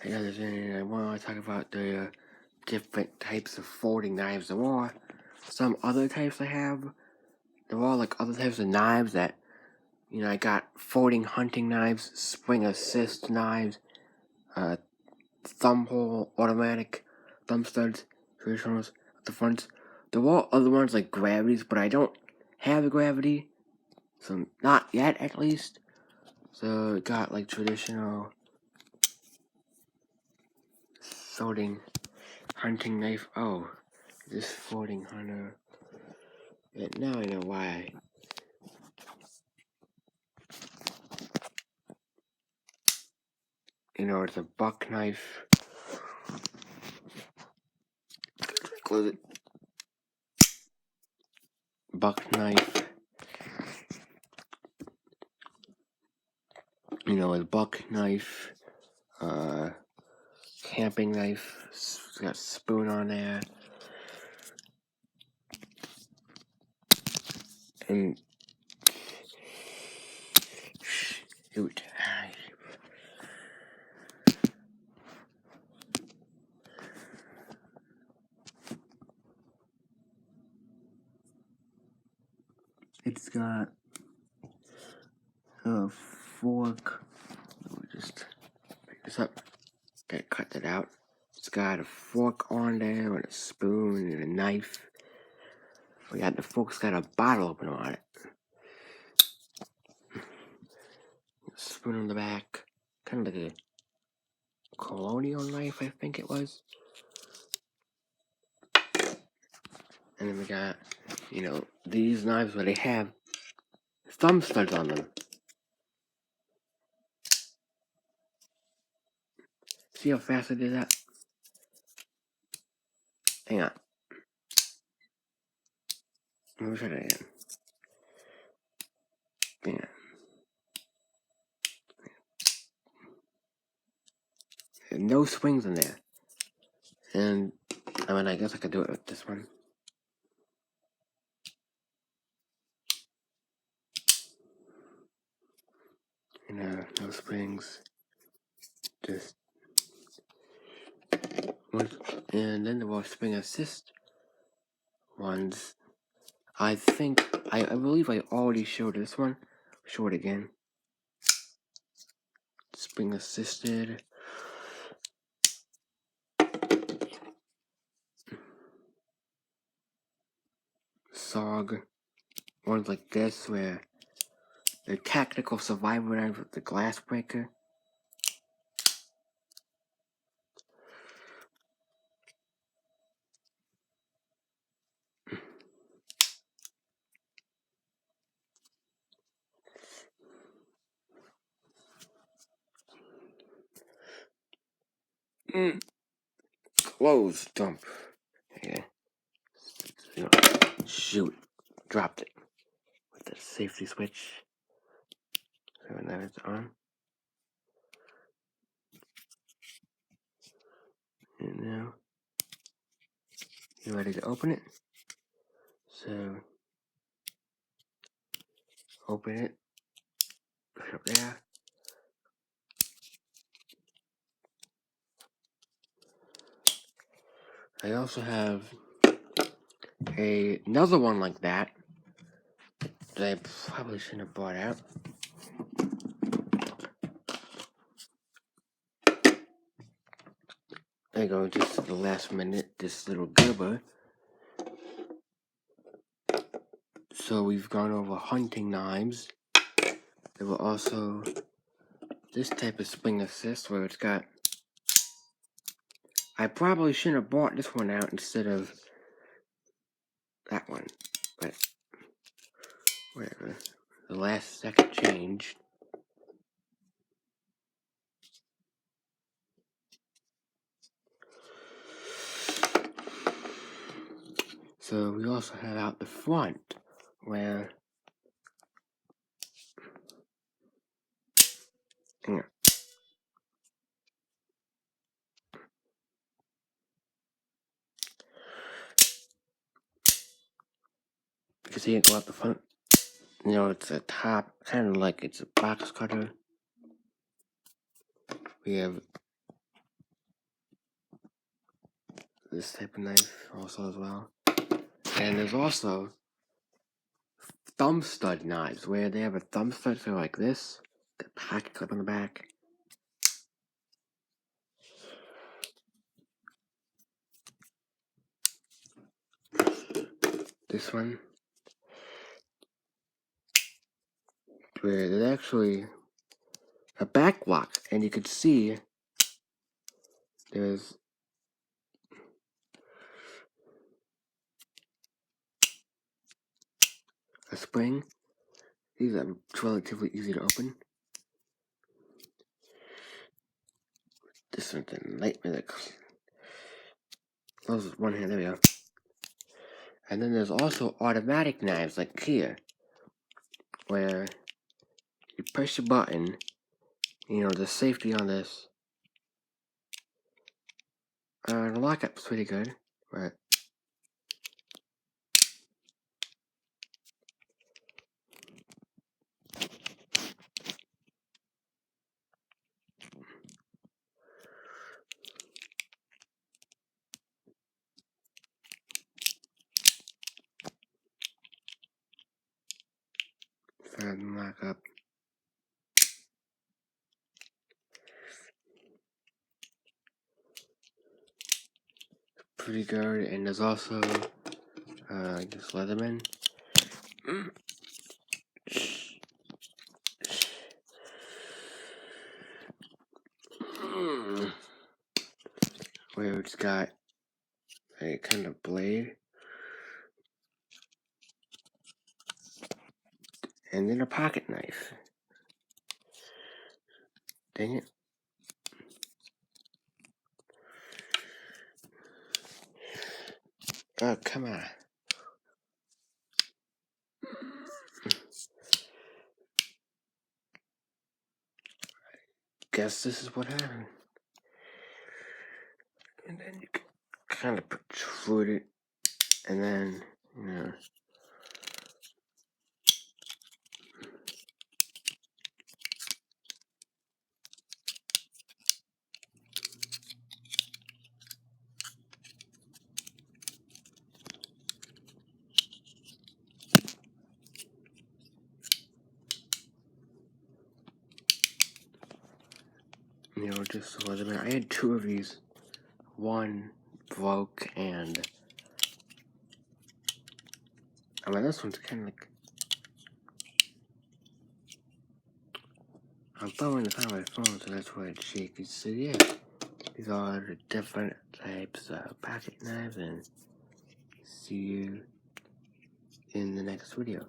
Hey guys, and I want to talk about the different types of folding knives. There are some other types I have. There are like other types of knives that, I got folding hunting knives, spring assist knives, thumb hole, automatic, thumb studs, traditionals at the front. There are other ones like gravities, but I don't have the gravity, so not yet at least. So I got like traditional folding hunting knife. Oh, this folding hunter. And now I know why. It's a buck knife. Close it. Buck knife. A buck knife. Camping knife. It's got a spoon on there. And shoot. It's got a fork. Let me just pick this up. Gotta cut that out. It's got a fork on there and a spoon and a knife. The fork's got a bottle opener on it. Spoon on the back. Kind of like a colonial knife, I think it was. And then we got, these knives where they have thumb studs on them. See how fast I did that? Hang on. Let me try that again. Hang on. And no swings in there. And, I guess I could do it with this one. No springs. Just one. And then there were spring assist ones. I believe I already showed this one. Show it again. Spring assisted. SOG. Ones like this where the tactical survivor knife with the glass breaker. Close dump. Okay. Shoot. Dropped it. With the safety switch. So now it's on. And now you're ready to open it. So open it. Put it up there. I also have another one like that I probably shouldn't have bought out. There you go, just at the last minute, this little Gerber. So we've gone over hunting knives. There were also this type of spring assist where it's got. I probably shouldn't have bought this one out instead of that one, but whatever. The last second changed. So we also have out the front where. Hang on. You can see it go out the front. It's a top, kind of like it's a box cutter. We have this type of knife also as well. And there's also thumb stud knives where they have a thumb stud for like this, the pocket clip on the back. This one, where there's actually a back lock, and you can see there's a spring. These are relatively easy to open. This one's a nightmare. Closes one hand, there we go. And then there's also automatic knives like here, where you push a button, you know, the safety on this. The lockup's pretty good, but lockup. Pretty good, and there's also this Leatherman. Where it's got a kind of blade, and then a pocket knife. Dang it. Oh, come on. Guess this is what happened. And then you can kind of protrude it, and then, you know. You know, just Leatherman. I had 2 of these. One broke, and I mean, this one's kind of like, I'm throwing this on my phone, so that's why it's shaky. So yeah, these are the different types of pocket knives, and see you in the next video.